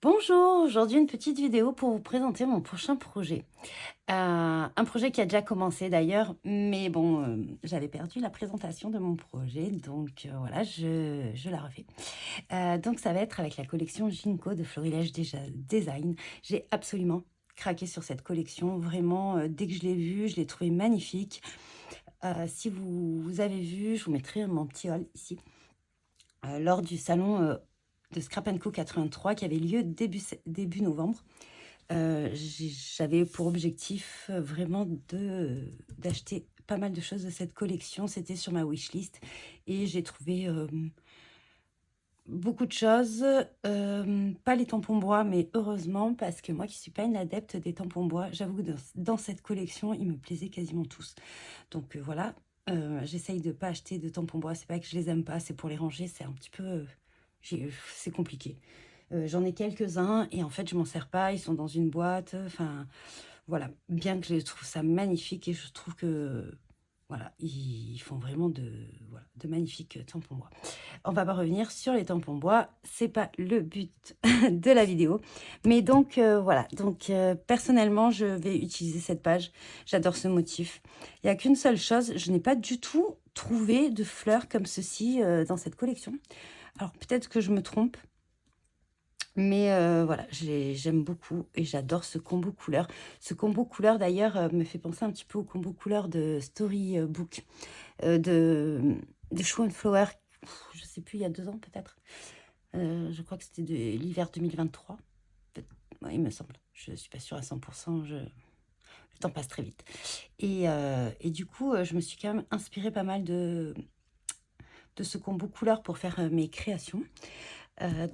Bonjour, aujourd'hui une petite vidéo pour vous présenter mon prochain projet. Un projet qui a déjà commencé d'ailleurs, mais bon, j'avais perdu la présentation de mon projet, donc voilà, je la refais. Donc ça va être avec la collection Ginko de Florilège Design. J'ai absolument craqué sur cette collection, vraiment, dès que je l'ai vue, je l'ai trouvée magnifique. Si vous avez vu, je vous mettrai mon petit haul ici, lors du salon de Scrap Co 83 qui avait lieu début novembre. J'avais pour objectif vraiment d'acheter pas mal de choses de cette collection. C'était sur ma wishlist et j'ai trouvé beaucoup de choses. Pas les tampons bois, mais heureusement, parce que moi qui suis pas une adepte des tampons bois, j'avoue que dans cette collection, ils me plaisaient quasiment tous. Donc voilà, j'essaye de pas acheter de tampons bois. C'est pas que je les aime pas, c'est pour les ranger, c'est un petit peu... c'est compliqué. J'en ai quelques-uns et en fait, je m'en sers pas. Ils sont dans une boîte. Enfin, voilà. Bien que je trouve ça magnifique et je trouve que, voilà, ils font vraiment voilà, de magnifiques tampons bois. On va pas revenir sur les tampons bois. C'est pas le but de la vidéo. Mais donc, voilà. Donc, personnellement, je vais utiliser cette page. J'adore ce motif. Il n'y a qu'une seule chose. Je n'ai pas du tout trouvé de fleurs comme ceci dans cette collection. Alors, peut-être que je me trompe. Mais voilà, j'aime beaucoup et j'adore ce combo couleur. Ce combo couleur d'ailleurs me fait penser un petit peu au combo couleur de Storybook, de Show and Flower, je sais plus, il y a 2 ans peut-être. Je crois que c'était de l'hiver 2023. Ouais, il me semble. Je suis pas sûre à 100%, le temps passe très vite. Et du coup, je me suis quand même inspirée pas mal de ce combo couleur pour faire mes créations.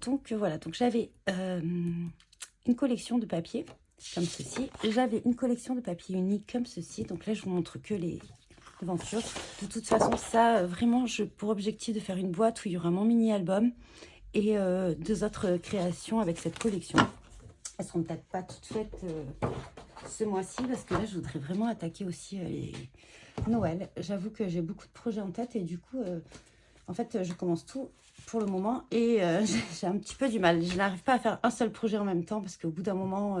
Donc voilà, donc j'avais une collection de papier comme ceci. J'avais une collection de papier unique comme ceci. Donc là, je vous montre que les devantures. De toute façon, ça, vraiment, pour objectif de faire une boîte où il y aura mon mini-album et 2 autres créations avec cette collection. Elles seront peut-être pas toutes faites ce mois-ci parce que là, je voudrais vraiment attaquer aussi les Noël. J'avoue que j'ai beaucoup de projets en tête et du coup... en fait, je commence tout pour le moment et j'ai un petit peu du mal. Je n'arrive pas à faire un seul projet en même temps parce qu'au bout d'un moment,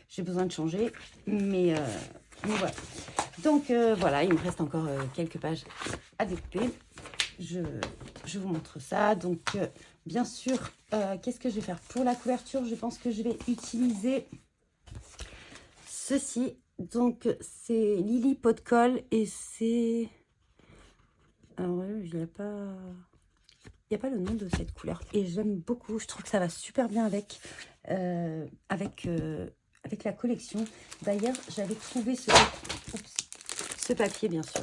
j'ai besoin de changer. Mais voilà. Donc voilà, il me reste encore quelques pages à découper. Je, je vous montre ça. Donc bien sûr, qu'est-ce que je vais faire pour la couverture? Je pense que je vais utiliser ceci. Donc c'est Lily Pot de Colle et c'est... Alors il n'y a pas... Il n'y a pas le nom de cette couleur et j'aime beaucoup. Je trouve que ça va super bien avec la collection. D'ailleurs, j'avais trouvé ce papier, bien sûr.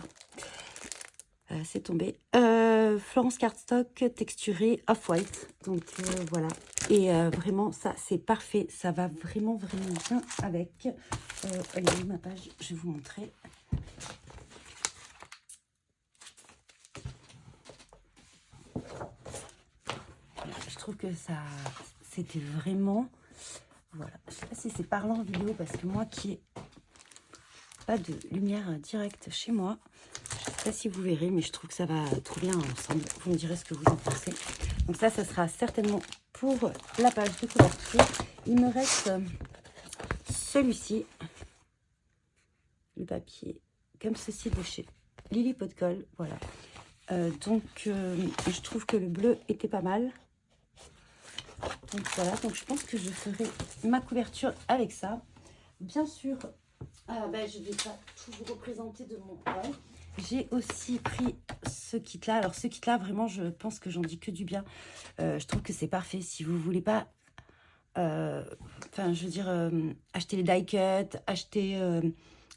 C'est tombé. Florence Cardstock texturé off-white. Donc, voilà. Et vraiment, ça, c'est parfait. Ça va vraiment, vraiment bien avec. Elle est où ma page? Je vais vous montrer. Voilà, je trouve que ça, c'était vraiment... Voilà, je sais pas si c'est parlant en vidéo parce que moi qui ai pas de lumière directe chez moi, je sais pas si vous verrez, mais je trouve que ça va trop bien ensemble. Vous me direz ce que vous en pensez. Donc ça sera certainement pour la page de couverture. Il me reste celui-ci, le papier, comme ceci de chez Lily Pot de Colle. Voilà. Donc je trouve que le bleu était pas mal. Donc voilà, donc je pense que je ferai ma couverture avec ça. Bien sûr, je ne vais pas tout vous représenter de mon poil. J'ai aussi pris ce kit-là. Alors ce kit-là, vraiment, je pense que j'en dis que du bien. Je trouve que c'est parfait. Si vous voulez pas, je veux dire, acheter les die cuts, acheter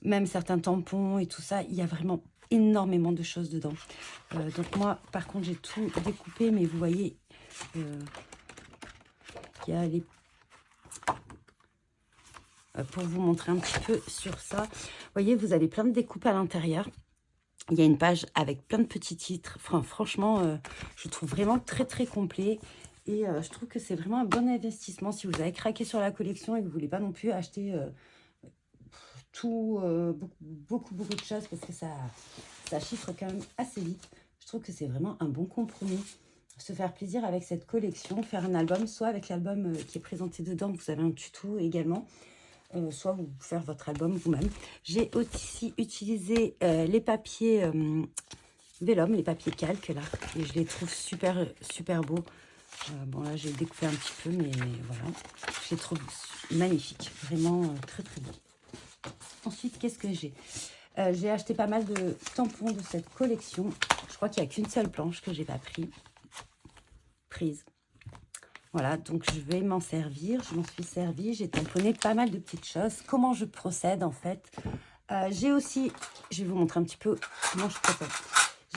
même certains tampons et tout ça, il y a vraiment énormément de choses dedans. Donc moi, par contre, j'ai tout découpé, mais vous voyez... il y a les... pour vous montrer un petit peu sur ça. Vous voyez, vous avez plein de découpes à l'intérieur. Il y a une page avec plein de petits titres. Enfin, franchement, je trouve vraiment très, très complet. Et je trouve que c'est vraiment un bon investissement si vous avez craqué sur la collection et que vous ne voulez pas non plus acheter beaucoup de choses parce que ça chiffre quand même assez vite. Je trouve que c'est vraiment un bon compromis. se faire plaisir avec cette collection, faire un album, soit avec l'album qui est présenté dedans, vous avez un tuto également, soit vous faire votre album vous-même. J'ai aussi utilisé les papiers vélum, les papiers calques là, et je les trouve super, super beaux. Bon là j'ai découpé un petit peu, mais voilà, je les trouve magnifiques, vraiment très très beaux. Ensuite, qu'est-ce que j'ai acheté pas mal de tampons de cette collection. Je crois qu'il n'y a qu'une seule planche que j'ai pas prise. Voilà, donc je vais m'en servir. Je m'en suis servie. J'ai tamponné pas mal de petites choses. Comment je procède en fait. J'ai aussi, je vais vous montrer un petit peu comment je procède.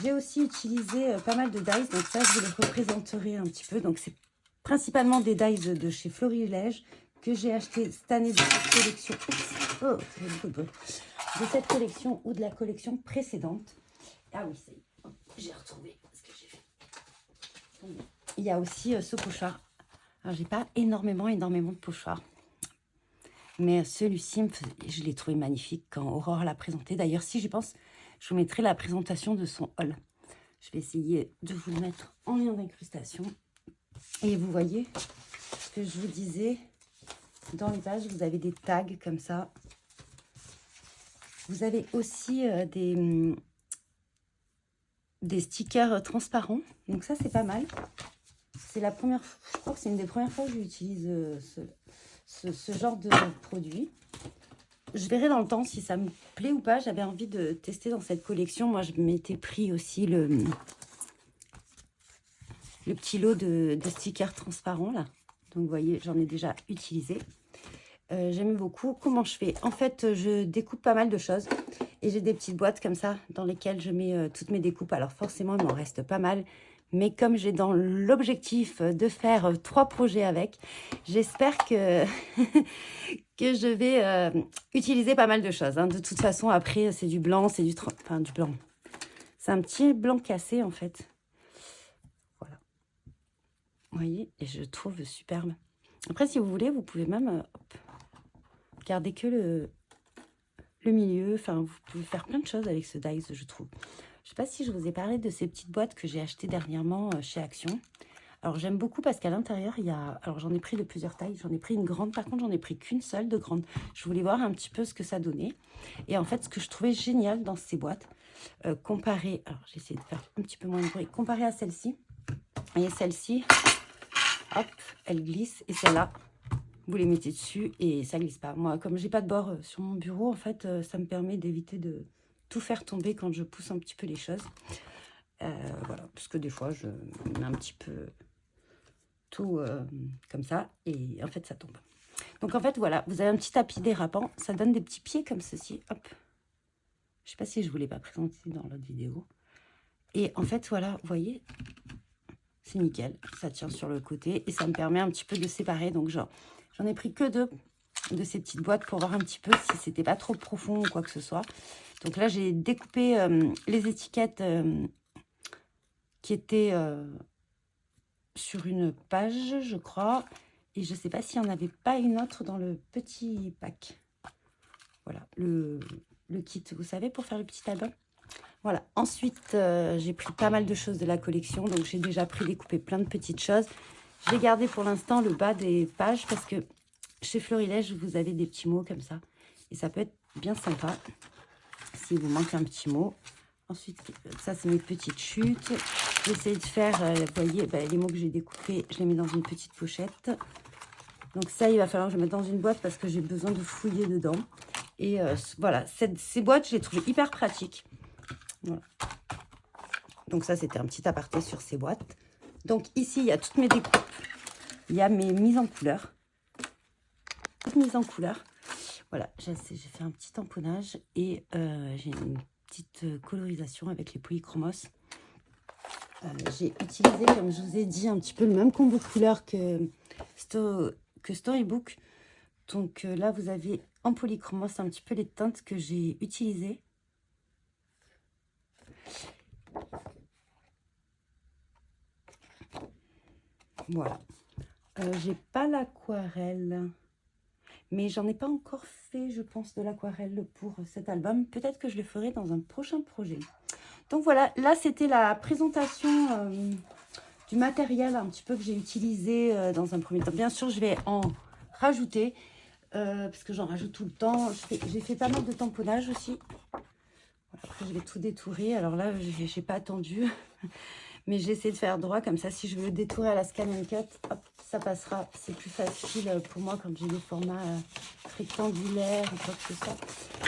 J'ai aussi utilisé pas mal de dies. Donc ça, je vous les représenterai un petit peu. Donc c'est principalement des dies de chez Florilège que j'ai acheté cette année de cette collection. Oh, ça fait beaucoup de bruit. De cette collection ou de la collection précédente. Ah oui, c'est j'ai retrouvé ce que j'ai fait. Il y a aussi ce pochoir. Alors, j'ai pas énormément de pochoirs. Mais celui-ci, je l'ai trouvé magnifique quand Aurore l'a présenté. D'ailleurs, si j'y pense, je vous mettrai la présentation de son haul. Je vais essayer de vous le mettre en lien d'incrustation. Et vous voyez ce que je vous disais. Dans les pages, vous avez des tags comme ça. Vous avez aussi des stickers transparents. Donc ça, c'est pas mal. C'est la première fois, je crois que c'est une des premières fois que j'utilise ce genre de produit. Je verrai dans le temps si ça me plaît ou pas. J'avais envie de tester dans cette collection. Moi, je m'étais pris aussi le petit lot de stickers transparents là. Donc, vous voyez, j'en ai déjà utilisé. J'aime beaucoup. Comment je fais? En fait, je découpe pas mal de choses. Et j'ai des petites boîtes comme ça dans lesquelles je mets toutes mes découpes. Alors forcément, il m'en reste pas mal. Mais comme j'ai dans l'objectif de faire 3 projets avec, j'espère que, que je vais utiliser pas mal de choses. Hein. De toute façon, après, c'est du blanc, c'est du blanc. C'est un petit blanc cassé, en fait. Voilà. Vous voyez, et je trouve superbe. Après, si vous voulez, vous pouvez même garder que le milieu. Enfin, vous pouvez faire plein de choses avec ce dies, je trouve. Je ne sais pas si je vous ai parlé de ces petites boîtes que j'ai achetées dernièrement chez Action. Alors, j'aime beaucoup parce qu'à l'intérieur, il y a... Alors, j'en ai pris de plusieurs tailles. J'en ai pris une grande. Par contre, j'en ai pris qu'une seule de grande. Je voulais voir un petit peu ce que ça donnait. Et en fait, ce que je trouvais génial dans ces boîtes, comparé... Alors, j'ai essayé de faire un petit peu moins de bruit. Comparé à celle-ci. Et celle-ci, hop, elle glisse. Et celle-là, vous les mettez dessus et ça glisse pas. Moi, comme j'ai pas de bord sur mon bureau, en fait, ça me permet d'éviter de tout faire tomber quand je pousse un petit peu les choses. Voilà, parce que des fois, je mets un petit peu tout comme ça et en fait, ça tombe. Donc, en fait, voilà, vous avez un petit tapis dérapant. Ça donne des petits pieds comme ceci. Hop. Je sais pas si je vous l'ai pas présenté dans l'autre vidéo. Et en fait, voilà, vous voyez, c'est nickel. Ça tient sur le côté et ça me permet un petit peu de séparer. Donc, j'en ai pris que 2 de ces petites boîtes pour voir un petit peu si c'était pas trop profond ou quoi que ce soit. Donc là, j'ai découpé les étiquettes qui étaient sur une page, je crois. Et je sais pas s'il n'y en avait pas une autre dans le petit pack. Voilà, le kit, vous savez, pour faire le petit album. Voilà, ensuite, j'ai pris pas mal de choses de la collection. Donc, j'ai déjà découpé plein de petites choses. J'ai gardé pour l'instant le bas des pages parce que chez Florilège, vous avez des petits mots comme ça. Et ça peut être bien sympa s'il vous manque un petit mot. Ensuite, ça, c'est mes petites chutes. J'essaie de faire, vous voyez, les mots que j'ai découpés, je les mets dans une petite pochette. Donc ça, il va falloir que je mette dans une boîte parce que j'ai besoin de fouiller dedans. Et voilà, ces boîtes, je les trouve hyper pratiques. Voilà. Donc ça, c'était un petit aparté sur ces boîtes. Donc ici, il y a toutes mes découpes. Il y a mes mises en couleur. Toutes mises en couleur. Voilà, j'ai fait un petit tamponnage et j'ai une petite colorisation avec les polychromos. J'ai utilisé, comme je vous ai dit, un petit peu le même combo de couleurs que Storybook. Donc là, vous avez en polychromos un petit peu les teintes que j'ai utilisées. Voilà. J'ai pas l'aquarelle. Mais j'en ai pas encore fait, je pense, de l'aquarelle pour cet album. Peut-être que je le ferai dans un prochain projet. Donc voilà, là, c'était la présentation du matériel un petit peu que j'ai utilisé dans un premier temps. Bien sûr, je vais en rajouter, parce que j'en rajoute tout le temps. J'ai fait pas mal de tamponnage aussi. Voilà, après, je vais tout détourer. Alors là, je n'ai pas attendu. Mais j'ai essayé de faire droit, comme ça, si je veux détourer à la Scan Cut, hop, ça passera. C'est plus facile pour moi quand j'ai des formats rectangulaires ou quoi que ce soit.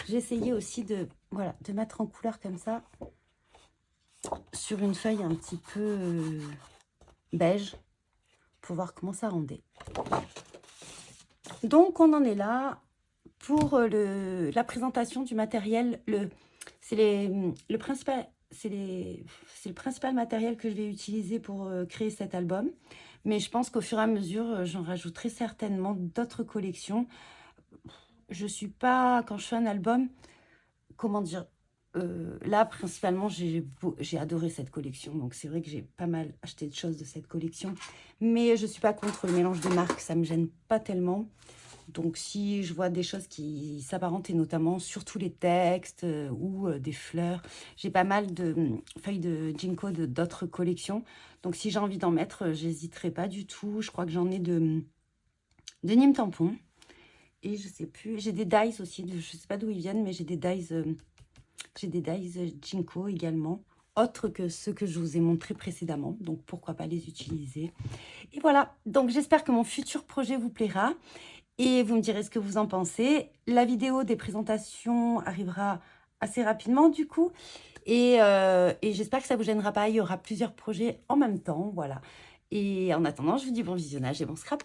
J'ai essayé aussi de, voilà, de mettre en couleur comme ça, sur une feuille un petit peu beige, pour voir comment ça rendait. Donc, on en est là pour la présentation du matériel. C'est le principal matériel que je vais utiliser pour créer cet album. Mais je pense qu'au fur et à mesure, j'en rajouterai certainement d'autres collections. Je suis pas, quand je fais un album, comment dire, là, principalement, j'ai adoré cette collection. Donc, c'est vrai que j'ai pas mal acheté de choses de cette collection. Mais je suis pas contre le mélange de marques. Ça me gêne pas tellement. Donc, si je vois des choses qui s'apparentent, et notamment surtout les textes ou des fleurs, j'ai pas mal de feuilles de Jinko d'autres collections. Donc, si j'ai envie d'en mettre, j'hésiterai pas du tout. Je crois que j'en ai de Nîmes Tampon. Et je sais plus, j'ai des dies aussi, je sais pas d'où ils viennent, mais j'ai des dies Jinko également, autres que ceux que je vous ai montrés précédemment. Donc, pourquoi pas les utiliser. Et voilà, donc j'espère que mon futur projet vous plaira. Et vous me direz ce que vous en pensez. La vidéo des présentations arrivera assez rapidement du coup. Et j'espère que ça ne vous gênera pas. Il y aura plusieurs projets en même temps. Voilà. Et en attendant, je vous dis bon visionnage et bon scrap.